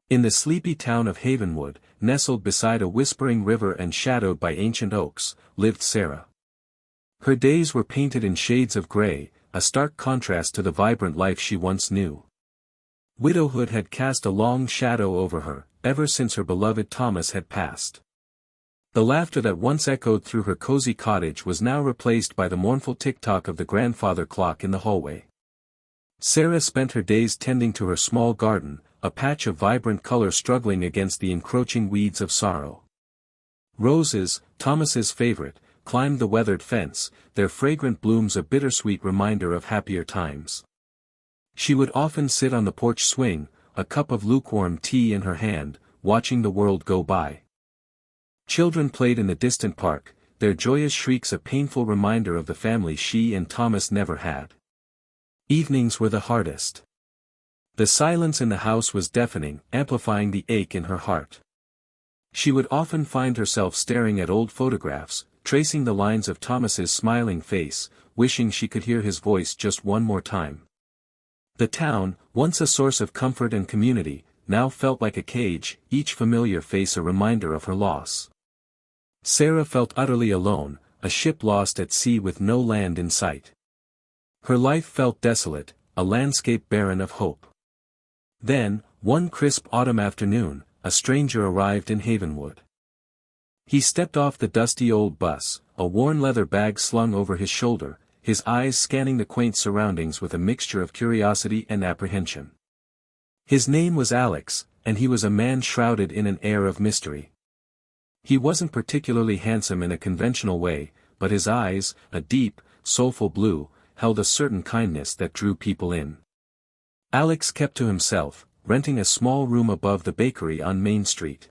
In the sleepy town of Havenwood, nestled beside a whispering river and shadowed by ancient oaks, lived Sarah. Her days were painted in shades of gray, a stark contrast to the vibrant life she once knew. Widowhood had cast a long shadow over her, ever since her beloved Thomas had passed. The laughter that once echoed through her cozy cottage was now replaced by the mournful tick-tock of the grandfather clock in the hallway. Sarah spent her days tending to her small garden, a patch of vibrant color struggling against the encroaching weeds of sorrow. Roses, Thomas's favorite, climbed the weathered fence, their fragrant blooms a bittersweet reminder of happier times. She would often sit on the porch swing, a cup of lukewarm tea in her hand, watching the world go by. Children played in the distant park, their joyous shrieks a painful reminder of the family she and Thomas never had. Evenings were the hardest. The silence in the house was deafening, amplifying the ache in her heart. She would often find herself staring at old photographs, tracing the lines of Thomas's smiling face, wishing she could hear his voice just one more time. The town, once a source of comfort and community, now felt like a cage, each familiar face a reminder of her loss. Sarah felt utterly alone, a ship lost at sea with no land in sight. Her life felt desolate, a landscape barren of hope. Then, one crisp autumn afternoon, a stranger arrived in Havenwood. He stepped off the dusty old bus, a worn leather bag slung over his shoulder, his eyes scanning the quaint surroundings with a mixture of curiosity and apprehension. His name was Alex, and he was a man shrouded in an air of mystery. He wasn't particularly handsome in a conventional way, but his eyes, a deep, soulful blue, held a certain kindness that drew people in. Alex kept to himself, renting a small room above the bakery on Main Street.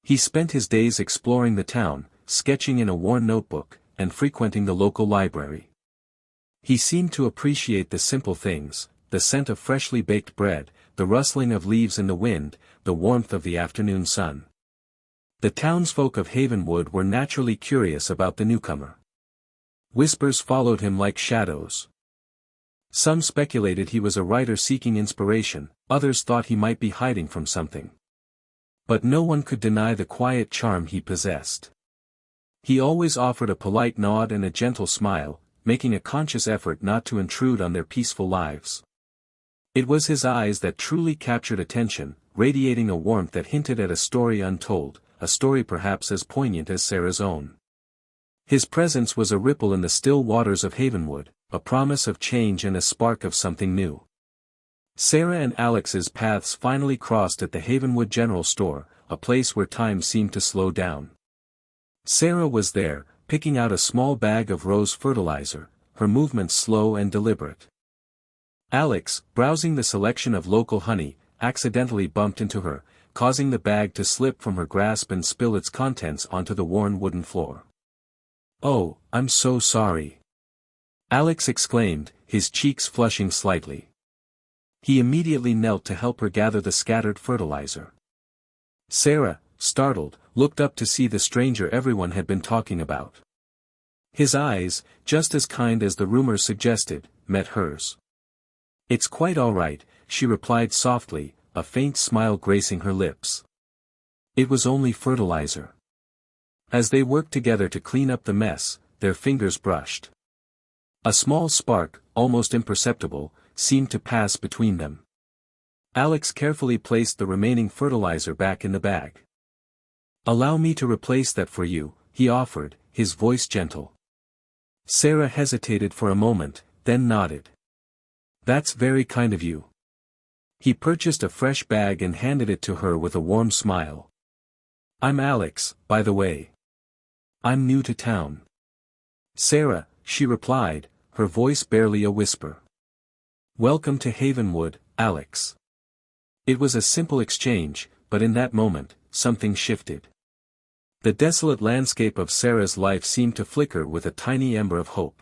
He spent his days exploring the town, sketching in a worn notebook, and frequenting the local library. He seemed to appreciate the simple things, the scent of freshly baked bread, the rustling of leaves in the wind, the warmth of the afternoon sun. The townsfolk of Havenwood were naturally curious about the newcomer. Whispers followed him like shadows. Some speculated he was a writer seeking inspiration, others thought he might be hiding from something. But no one could deny the quiet charm he possessed. He always offered a polite nod and a gentle smile, making a conscious effort not to intrude on their peaceful lives. It was his eyes that truly captured attention, radiating a warmth that hinted at a story untold, a story perhaps as poignant as Sarah's own. His presence was a ripple in the still waters of Havenwood, a promise of change and a spark of something new. Sarah and Alex's paths finally crossed at the Havenwood General Store, a place where time seemed to slow down. Sarah was there, picking out a small bag of rose fertilizer, her movements slow and deliberate. Alex, browsing the selection of local honey, accidentally bumped into her, causing the bag to slip from her grasp and spill its contents onto the worn wooden floor. "Oh, I'm so sorry," Alex exclaimed, his cheeks flushing slightly. He immediately knelt to help her gather the scattered fertilizer. Sarah, startled, looked up to see the stranger everyone had been talking about. His eyes, just as kind as the rumors suggested, met hers. "It's quite all right," she replied softly, a faint smile gracing her lips. It was only fertilizer. As they worked together to clean up the mess, their fingers brushed. A small spark, almost imperceptible, seemed to pass between them. Alex carefully placed the remaining fertilizer back in the bag. "Allow me to replace that for you," he offered, his voice gentle. Sarah hesitated for a moment, then nodded. "That's very kind of you." He purchased a fresh bag and handed it to her with a warm smile. "I'm Alex, by the way. I'm new to town." "Sarah," she replied, her voice barely a whisper. "Welcome to Havenwood, Alex." It was a simple exchange, but in that moment, something shifted. The desolate landscape of Sarah's life seemed to flicker with a tiny ember of hope.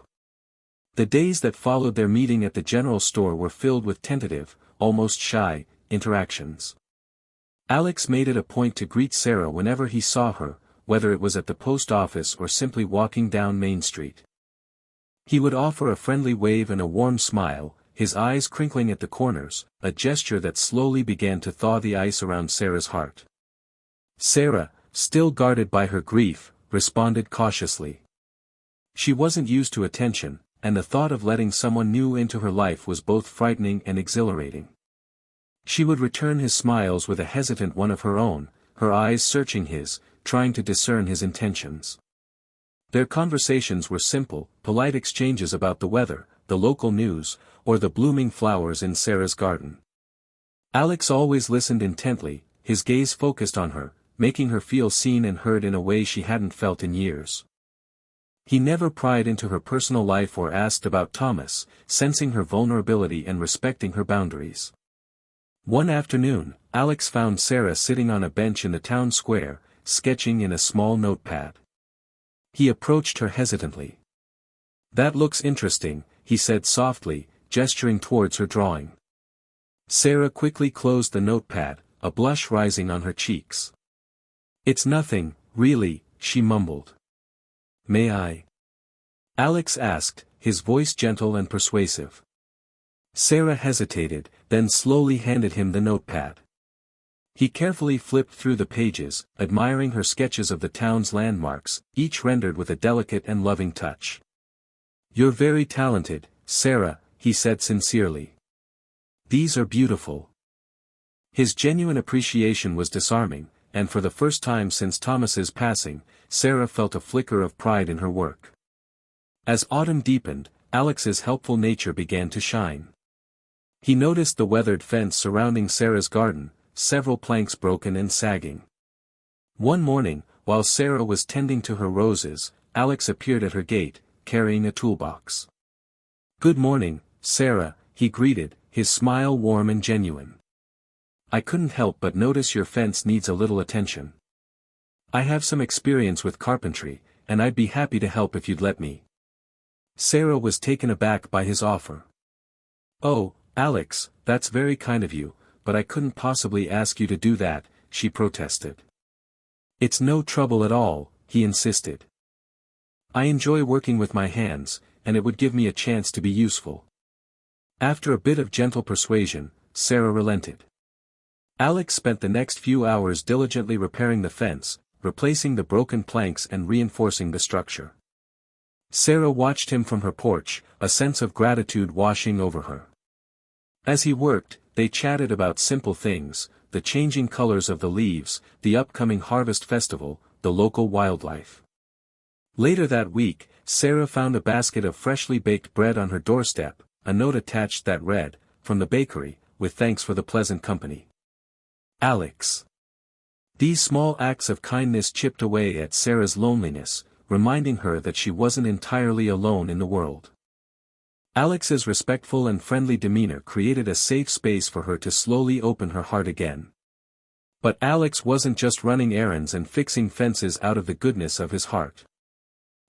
The days that followed their meeting at the general store were filled with tentative, almost shy, interactions. Alex made it a point to greet Sarah whenever he saw her, whether it was at the post office or simply walking down Main Street. He would offer a friendly wave and a warm smile, his eyes crinkling at the corners, a gesture that slowly began to thaw the ice around Sarah's heart. Sarah, still guarded by her grief, responded cautiously. She wasn't used to attention, and the thought of letting someone new into her life was both frightening and exhilarating. She would return his smiles with a hesitant one of her own, her eyes searching his, trying to discern his intentions. Their conversations were simple, polite exchanges about the weather, the local news, or the blooming flowers in Sarah's garden. Alex always listened intently, his gaze focused on her, making her feel seen and heard in a way she hadn't felt in years. He never pried into her personal life or asked about Thomas, sensing her vulnerability and respecting her boundaries. One afternoon, Alex found Sarah sitting on a bench in the town square, sketching in a small notepad. He approached her hesitantly. "That looks interesting," he said softly, gesturing towards her drawing. Sarah quickly closed the notepad, a blush rising on her cheeks. "It's nothing, really," she mumbled. "May I?" Alex asked, his voice gentle and persuasive. Sarah hesitated, then slowly handed him the notepad. He carefully flipped through the pages, admiring her sketches of the town's landmarks, each rendered with a delicate and loving touch. "You're very talented, Sarah," he said sincerely. "These are beautiful." His genuine appreciation was disarming, and for the first time since Thomas's passing, Sarah felt a flicker of pride in her work. As autumn deepened, Alex's helpful nature began to shine. He noticed the weathered fence surrounding Sarah's garden, several planks broken and sagging. One morning, while Sarah was tending to her roses, Alex appeared at her gate, carrying a toolbox. "Good morning, Sarah," he greeted, his smile warm and genuine. "I couldn't help but notice your fence needs a little attention. I have some experience with carpentry, and I'd be happy to help if you'd let me." Sarah was taken aback by his offer. "Oh, Alex, that's very kind of you, but I couldn't possibly ask you to do that," she protested. "It's no trouble at all," he insisted. "I enjoy working with my hands, and it would give me a chance to be useful." After a bit of gentle persuasion, Sarah relented. Alex spent the next few hours diligently repairing the fence, replacing the broken planks and reinforcing the structure. Sarah watched him from her porch, a sense of gratitude washing over her. As he worked, they chatted about simple things, the changing colors of the leaves, the upcoming harvest festival, the local wildlife. Later that week, Sarah found a basket of freshly baked bread on her doorstep, a note attached that read, "From the bakery, with thanks for the pleasant company. Alex." These small acts of kindness chipped away at Sarah's loneliness, reminding her that she wasn't entirely alone in the world. Alex's respectful and friendly demeanor created a safe space for her to slowly open her heart again. But Alex wasn't just running errands and fixing fences out of the goodness of his heart.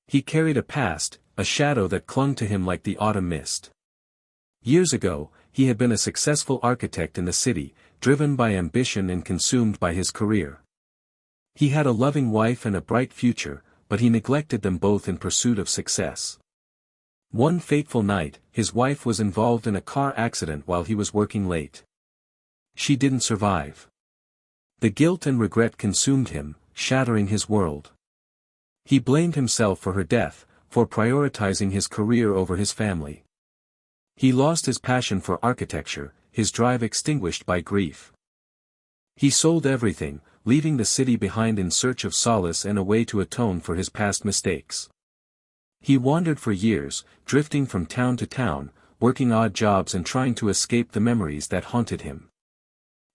He carried a past, a shadow that clung to him like the autumn mist. Years ago, he had been a successful architect in the city, driven by ambition and consumed by his career. He had a loving wife and a bright future, but he neglected them both in pursuit of success. One fateful night, his wife was involved in a car accident while he was working late. She didn't survive. The guilt and regret consumed him, shattering his world. He blamed himself for her death, for prioritizing his career over his family. He lost his passion for architecture, his drive extinguished by grief. He sold everything, leaving the city behind in search of solace and a way to atone for his past mistakes. He wandered for years, drifting from town to town, working odd jobs and trying to escape the memories that haunted him.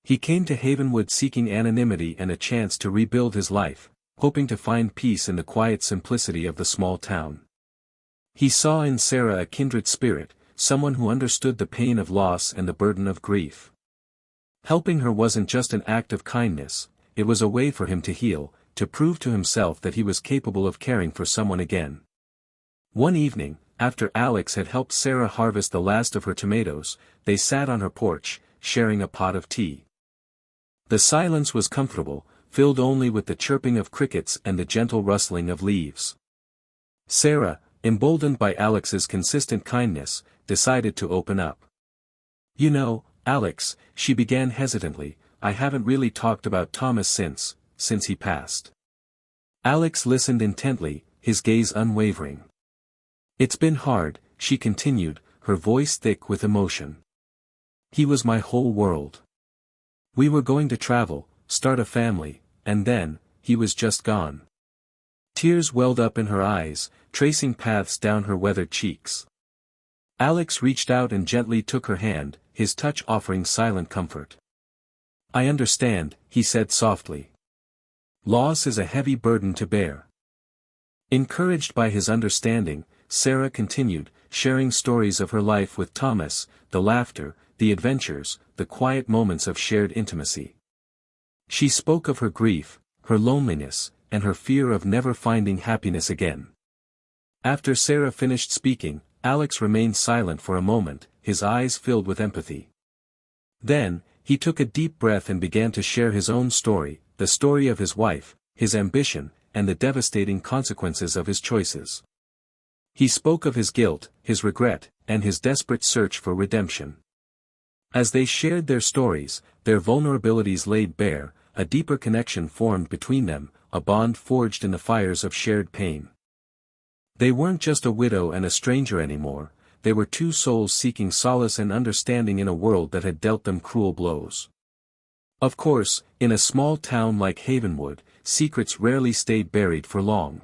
He came to Havenwood seeking anonymity and a chance to rebuild his life, hoping to find peace in the quiet simplicity of the small town. He saw in Sarah a kindred spirit, someone who understood the pain of loss and the burden of grief. Helping her wasn't just an act of kindness, it was a way for him to heal, to prove to himself that he was capable of caring for someone again. One evening, after Alex had helped Sarah harvest the last of her tomatoes, they sat on her porch, sharing a pot of tea. The silence was comfortable, filled only with the chirping of crickets and the gentle rustling of leaves. Sarah, emboldened by Alex's consistent kindness, decided to open up. You know, Alex, she began hesitantly, I haven't really talked about Thomas since he passed. Alex listened intently, his gaze unwavering. It's been hard, she continued, her voice thick with emotion. He was my whole world. We were going to travel, start a family, and then, he was just gone. Tears welled up in her eyes, tracing paths down her weathered cheeks. Alex reached out and gently took her hand, his touch offering silent comfort. I understand, he said softly. Loss is a heavy burden to bear. Encouraged by his understanding, Sarah continued, sharing stories of her life with Thomas, the laughter, the adventures, the quiet moments of shared intimacy. She spoke of her grief, her loneliness, and her fear of never finding happiness again. After Sarah finished speaking, Alex remained silent for a moment, his eyes filled with empathy. Then, he took a deep breath and began to share his own story, the story of his wife, his ambition, and the devastating consequences of his choices. He spoke of his guilt, his regret, and his desperate search for redemption. As they shared their stories, their vulnerabilities laid bare, a deeper connection formed between them, a bond forged in the fires of shared pain. They weren't just a widow and a stranger anymore, they were two souls seeking solace and understanding in a world that had dealt them cruel blows. Of course, in a small town like Havenwood, secrets rarely stayed buried for long.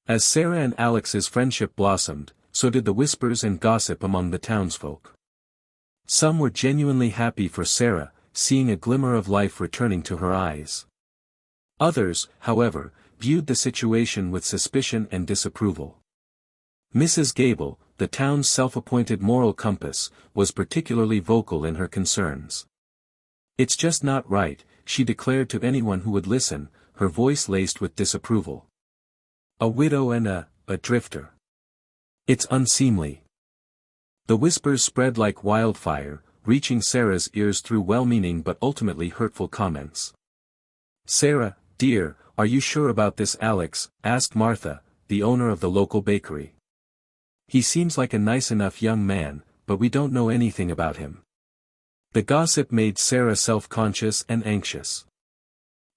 As Sarah and Alex's friendship blossomed, so did the whispers and gossip among the townsfolk. Some were genuinely happy for Sarah, seeing a glimmer of life returning to her eyes. Others, however, viewed the situation with suspicion and disapproval. Mrs. Gable, the town's self-appointed moral compass, was particularly vocal in her concerns. It's just not right, she declared to anyone who would listen, her voice laced with disapproval. A widow and a drifter. It's unseemly. The whispers spread like wildfire, reaching Sarah's ears through well-meaning but ultimately hurtful comments. Sarah, dear, are you sure about this? Alex asked Martha, the owner of the local bakery. He seems like a nice enough young man, but we don't know anything about him. The gossip made Sarah self-conscious and anxious.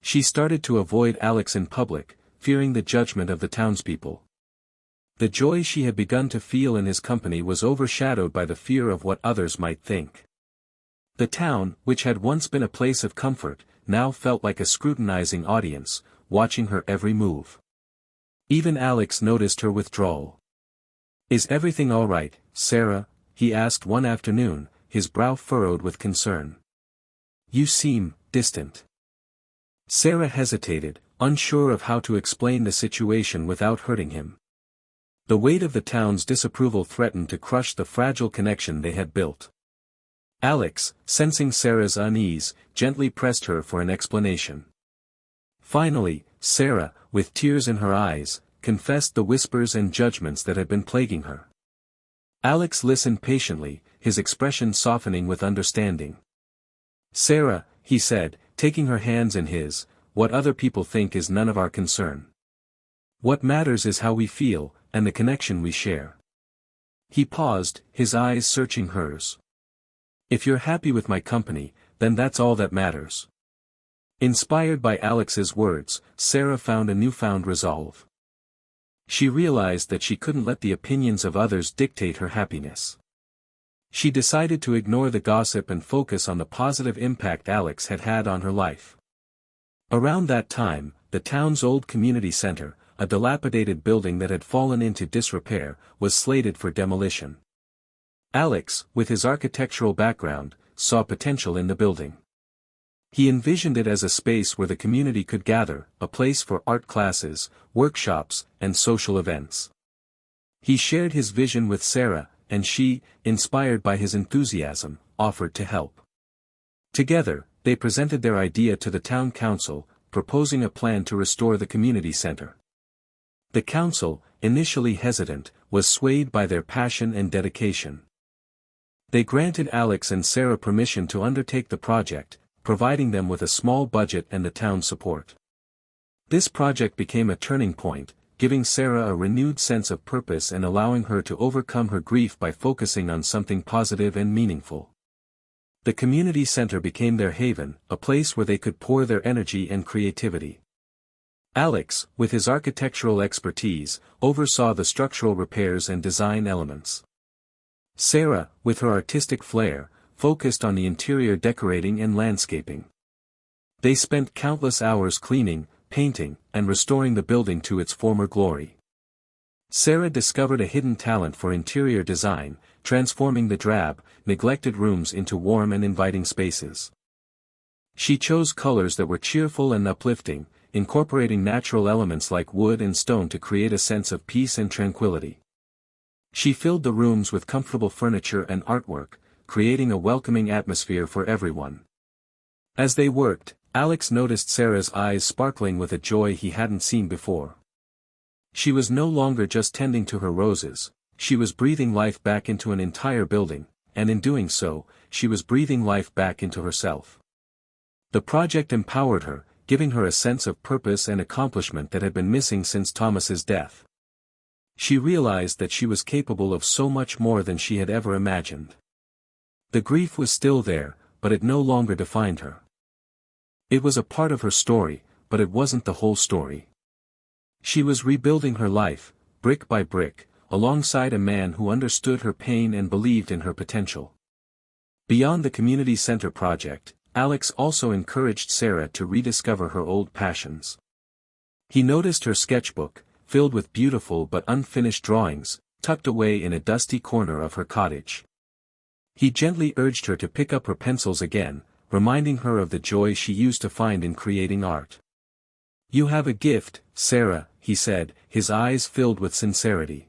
She started to avoid Alex in public, fearing the judgment of the townspeople. The joy she had begun to feel in his company was overshadowed by the fear of what others might think. The town, which had once been a place of comfort, now felt like a scrutinizing audience, watching her every move. Even Alex noticed her withdrawal. Is everything all right, Sarah? He asked one afternoon, his brow furrowed with concern. You seem distant. Sarah hesitated, unsure of how to explain the situation without hurting him. The weight of the town's disapproval threatened to crush the fragile connection they had built. Alex, sensing Sarah's unease, gently pressed her for an explanation. Finally, Sarah, with tears in her eyes, confessed the whispers and judgments that had been plaguing her. Alex listened patiently, his expression softening with understanding. Sarah, he said, taking her hands in his, what other people think is none of our concern. What matters is how we feel, and the connection we share. He paused, his eyes searching hers. If you're happy with my company, then that's all that matters. Inspired by Alex's words, Sarah found a newfound resolve. She realized that she couldn't let the opinions of others dictate her happiness. She decided to ignore the gossip and focus on the positive impact Alex had had on her life. Around that time, the town's old community center, a dilapidated building that had fallen into disrepair, was slated for demolition. Alex, with his architectural background, saw potential in the building. He envisioned it as a space where the community could gather, a place for art classes, workshops, and social events. He shared his vision with Sarah, and she, inspired by his enthusiasm, offered to help. Together, they presented their idea to the town council, proposing a plan to restore the community center. The council, initially hesitant, was swayed by their passion and dedication. They granted Alex and Sarah permission to undertake the project, providing them with a small budget and the town's support. This project became a turning point, giving Sarah a renewed sense of purpose and allowing her to overcome her grief by focusing on something positive and meaningful. The community center became their haven, a place where they could pour their energy and creativity. Alex, with his architectural expertise, oversaw the structural repairs and design elements. Sarah, with her artistic flair, focused on the interior decorating and landscaping. They spent countless hours cleaning, painting, and restoring the building to its former glory. Sarah discovered a hidden talent for interior design, transforming the drab, neglected rooms into warm and inviting spaces. She chose colors that were cheerful and uplifting, incorporating natural elements like wood and stone to create a sense of peace and tranquility. She filled the rooms with comfortable furniture and artwork, creating a welcoming atmosphere for everyone. As they worked, Alex noticed Sarah's eyes sparkling with a joy he hadn't seen before. She was no longer just tending to her roses, she was breathing life back into an entire building, and in doing so, she was breathing life back into herself. The project empowered her, giving her a sense of purpose and accomplishment that had been missing since Thomas's death. She realized that she was capable of so much more than she had ever imagined. The grief was still there, but it no longer defined her. It was a part of her story, but it wasn't the whole story. She was rebuilding her life, brick by brick, alongside a man who understood her pain and believed in her potential. Beyond the community center project, Alex also encouraged Sarah to rediscover her old passions. He noticed her sketchbook, filled with beautiful but unfinished drawings, tucked away in a dusty corner of her cottage. He gently urged her to pick up her pencils again, reminding her of the joy she used to find in creating art. "You have a gift, Sarah," he said, his eyes filled with sincerity.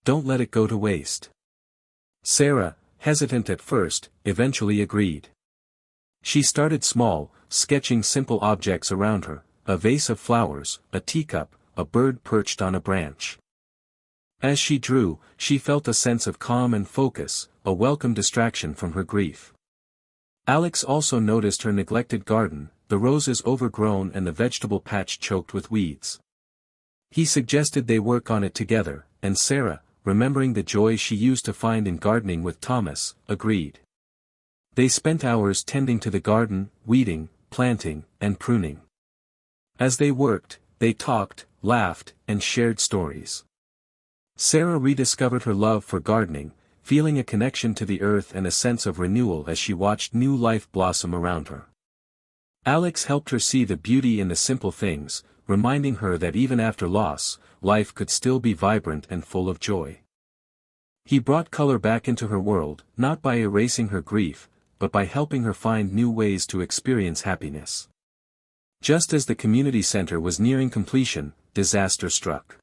"Don't let it go to waste." Sarah, hesitant at first, eventually agreed. She started small, sketching simple objects around her, a vase of flowers, a teacup, a bird perched on a branch. As she drew, she felt a sense of calm and focus, a welcome distraction from her grief. Alex also noticed her neglected garden, the roses overgrown and the vegetable patch choked with weeds. He suggested they work on it together, and Sarah, remembering the joy she used to find in gardening with Thomas, agreed. They spent hours tending to the garden, weeding, planting, and pruning. As they worked, they talked, laughed, and shared stories. Sarah rediscovered her love for gardening, feeling a connection to the earth and a sense of renewal as she watched new life blossom around her. Alex helped her see the beauty in the simple things, reminding her that even after loss, life could still be vibrant and full of joy. He brought color back into her world, not by erasing her grief, but by helping her find new ways to experience happiness. Just as the community center was nearing completion, disaster struck.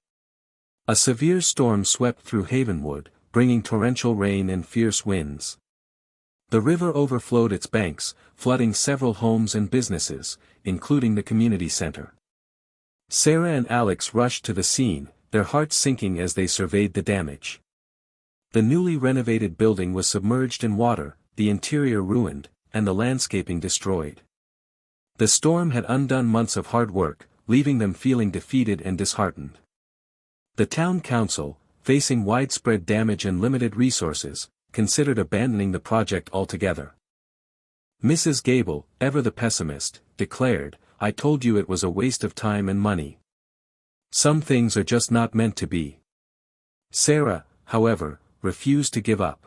A severe storm swept through Havenwood, bringing torrential rain and fierce winds. The river overflowed its banks, flooding several homes and businesses, including the community center. Sarah and Alex rushed to the scene, their hearts sinking as they surveyed the damage. The newly renovated building was submerged in water, the interior ruined, and the landscaping destroyed. The storm had undone months of hard work, leaving them feeling defeated and disheartened. The town council, facing widespread damage and limited resources, considered abandoning the project altogether. Mrs. Gable, ever the pessimist, declared, "I told you it was a waste of time and money. Some things are just not meant to be." Sarah, however, refused to give up.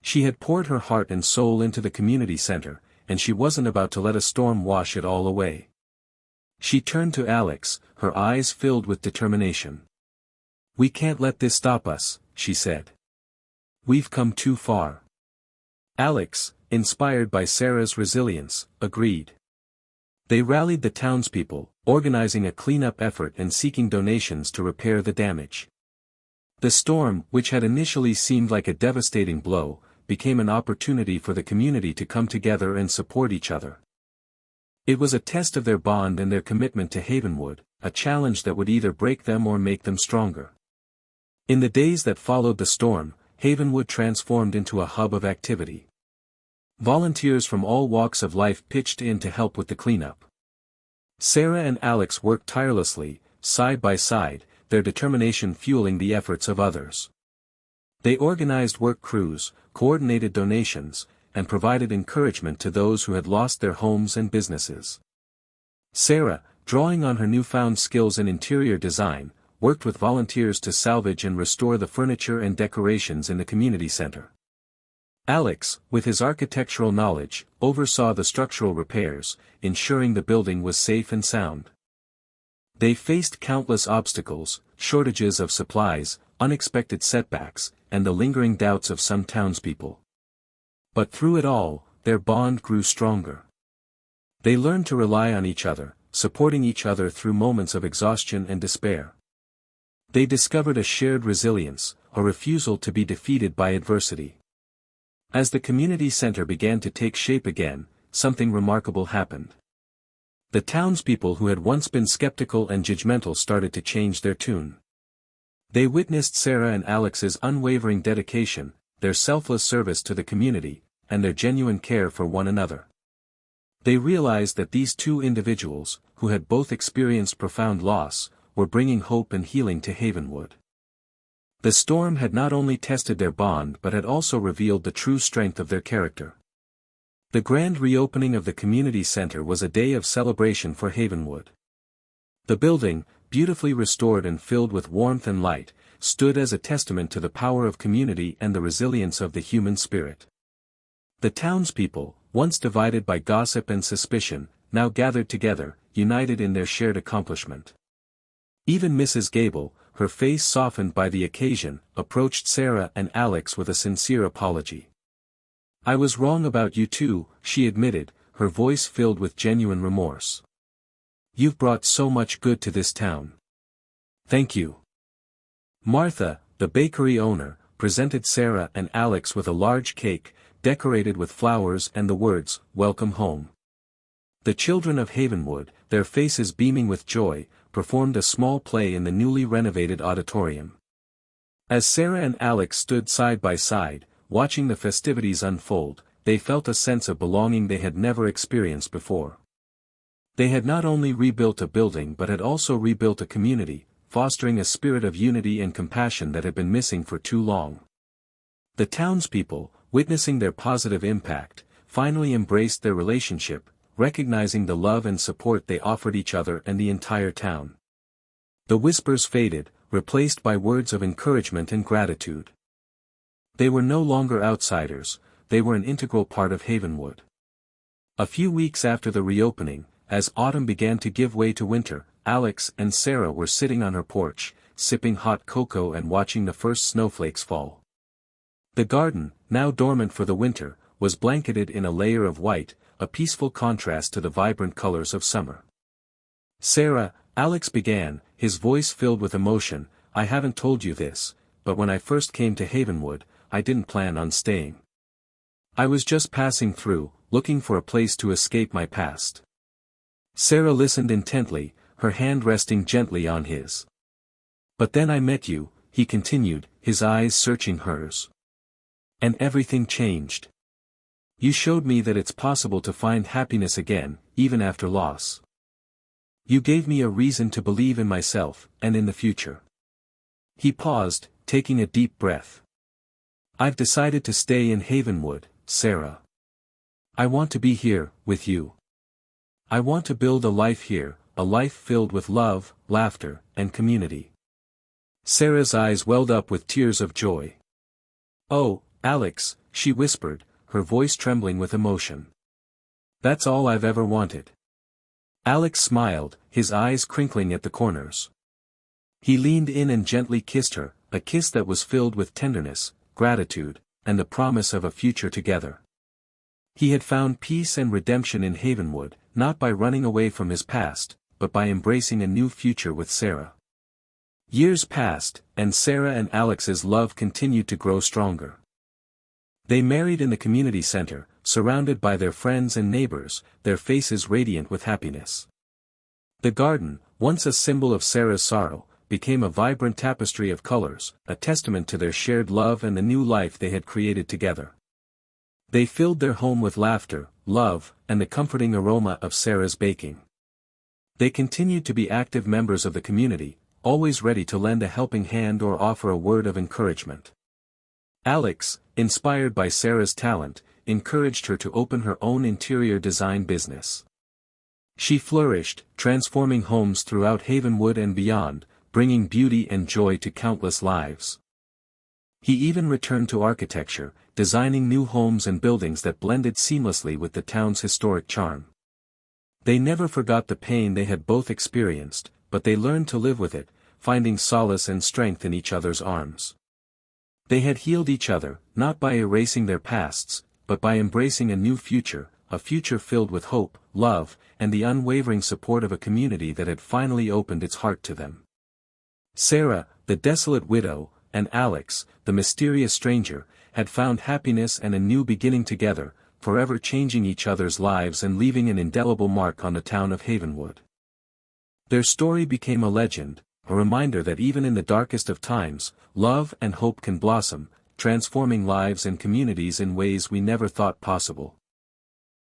She had poured her heart and soul into the community center, and she wasn't about to let a storm wash it all away. She turned to Alex, her eyes filled with determination. "We can't let this stop us," she said. "We've come too far." Alex, inspired by Sarah's resilience, agreed. They rallied the townspeople, organizing a cleanup effort and seeking donations to repair the damage. The storm, which had initially seemed like a devastating blow, became an opportunity for the community to come together and support each other. It was a test of their bond and their commitment to Havenwood, a challenge that would either break them or make them stronger. In the days that followed the storm, Havenwood transformed into a hub of activity. Volunteers from all walks of life pitched in to help with the cleanup. Sarah and Alex worked tirelessly, side by side, their determination fueling the efforts of others. They organized work crews, coordinated donations, and provided encouragement to those who had lost their homes and businesses. Sarah, drawing on her newfound skills in interior design, worked with volunteers to salvage and restore the furniture and decorations in the community center. Alex, with his architectural knowledge, oversaw the structural repairs, ensuring the building was safe and sound. They faced countless obstacles, shortages of supplies, unexpected setbacks, and the lingering doubts of some townspeople. But through it all, their bond grew stronger. They learned to rely on each other, supporting each other through moments of exhaustion and despair. They discovered a shared resilience, a refusal to be defeated by adversity. As the community center began to take shape again, something remarkable happened. The townspeople who had once been skeptical and judgmental started to change their tune. They witnessed Sarah and Alex's unwavering dedication, their selfless service to the community, and their genuine care for one another. They realized that these two individuals, who had both experienced profound loss, were bringing hope and healing to Havenwood. The storm had not only tested their bond but had also revealed the true strength of their character. The grand reopening of the community center was a day of celebration for Havenwood. The building, beautifully restored and filled with warmth and light, stood as a testament to the power of community and the resilience of the human spirit. The townspeople, once divided by gossip and suspicion, now gathered together, united in their shared accomplishment. Even Mrs. Gable, her face softened by the occasion, approached Sarah and Alex with a sincere apology. "I was wrong about you too," she admitted, her voice filled with genuine remorse. "You've brought so much good to this town. Thank you." Martha, the bakery owner, presented Sarah and Alex with a large cake, decorated with flowers and the words, "Welcome home." The children of Havenwood, their faces beaming with joy, performed a small play in the newly renovated auditorium. As Sarah and Alex stood side by side, watching the festivities unfold, they felt a sense of belonging they had never experienced before. They had not only rebuilt a building but had also rebuilt a community, fostering a spirit of unity and compassion that had been missing for too long. The townspeople, witnessing their positive impact, finally embraced their relationship, recognizing the love and support they offered each other and the entire town. The whispers faded, replaced by words of encouragement and gratitude. They were no longer outsiders, they were an integral part of Havenwood. A few weeks after the reopening, as autumn began to give way to winter, Alex and Sarah were sitting on her porch, sipping hot cocoa and watching the first snowflakes fall. The garden, now dormant for the winter, was blanketed in a layer of white, a peaceful contrast to the vibrant colors of summer. "Sarah," Alex began, his voice filled with emotion, "I haven't told you this, but when I first came to Havenwood, I didn't plan on staying. I was just passing through, looking for a place to escape my past." Sarah listened intently, her hand resting gently on his. "But then I met you," he continued, his eyes searching hers. "And everything changed. You showed me that it's possible to find happiness again, even after loss. You gave me a reason to believe in myself, and in the future." He paused, taking a deep breath. "I've decided to stay in Havenwood, Sarah. I want to be here, with you. I want to build a life here, a life filled with love, laughter, and community." Sarah's eyes welled up with tears of joy. "Oh, Alex," she whispered, her voice trembling with emotion. "That's all I've ever wanted." Alex smiled, his eyes crinkling at the corners. He leaned in and gently kissed her, a kiss that was filled with tenderness, gratitude, and the promise of a future together. He had found peace and redemption in Havenwood, not by running away from his past, but by embracing a new future with Sarah. Years passed, and Sarah and Alex's love continued to grow stronger. They married in the community center, surrounded by their friends and neighbors, their faces radiant with happiness. The garden, once a symbol of Sarah's sorrow, became a vibrant tapestry of colors, a testament to their shared love and the new life they had created together. They filled their home with laughter, love, and the comforting aroma of Sarah's baking. They continued to be active members of the community, always ready to lend a helping hand or offer a word of encouragement. Alex, inspired by Sarah's talent, encouraged her to open her own interior design business. She flourished, transforming homes throughout Havenwood and beyond, bringing beauty and joy to countless lives. He even returned to architecture, designing new homes and buildings that blended seamlessly with the town's historic charm. They never forgot the pain they had both experienced, but they learned to live with it, finding solace and strength in each other's arms. They had healed each other, not by erasing their pasts, but by embracing a new future, a future filled with hope, love, and the unwavering support of a community that had finally opened its heart to them. Sarah, the desolate widow, and Alex, the mysterious stranger, had found happiness and a new beginning together, forever changing each other's lives and leaving an indelible mark on the town of Havenwood. Their story became a legend, a reminder that even in the darkest of times, love and hope can blossom, transforming lives and communities in ways we never thought possible.